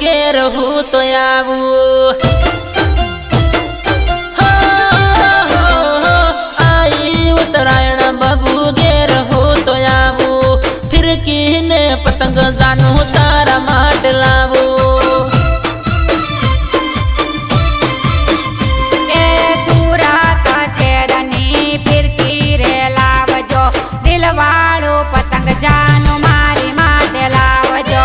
ઘેર હું તો આવું आई उत्तरायण बाबू घेर हो तो आવું फिरकी ने पतंग जानू तारा माट लावो पतंग जानू मारी माटे लावजो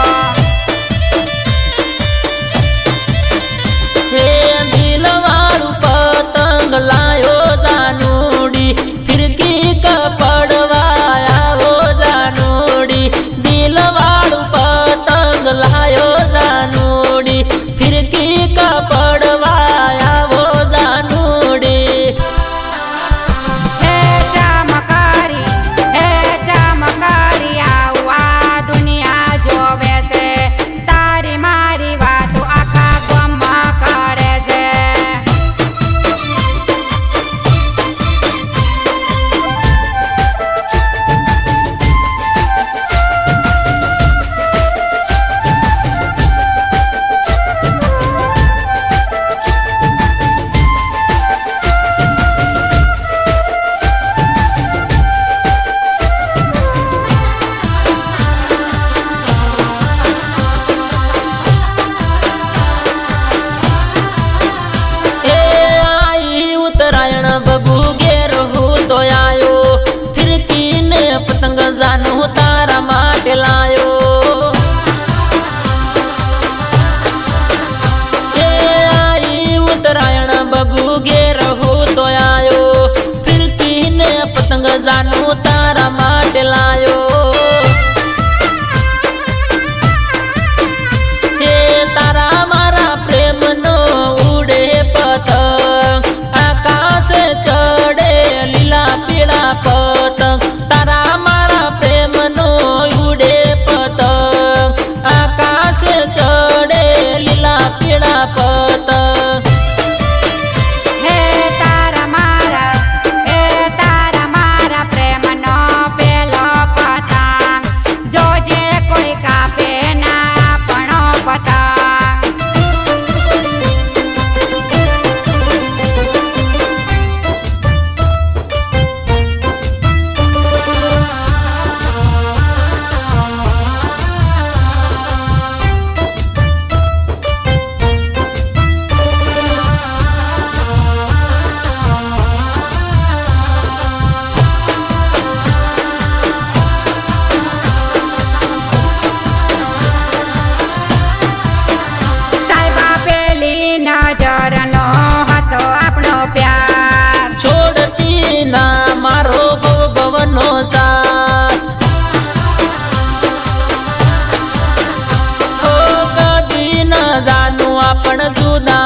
हे दिलवाळू पतंग लायो जानूडी फिरकी का पडवाया हो जानूडी दिलवाळू पतंग लायो जानूडी फिरकी का पडवाया हो जानूडी पतंग जानू तारा माटे लायो ए आई उत्तरायण बबू घेर हो तो आयो फिरकी ने पतंग जानू तारा माटे लायो हे तारा मारा प्रेम नो उड़े पतंग आकाश चढ़े लीला पीला पतंग तारा मारा प्रेम नो उड़े पतंग आकाश चढ़े लीला पीला पतंग हे तारा मारा प्रेम नो पेलो पतंग जो जे कोई कापे ना पणो पतंग नजरनो हतो आपनो प्यार छोड़ती ना मारो भवनो साथ हो कदी ना जानू आपण जुदा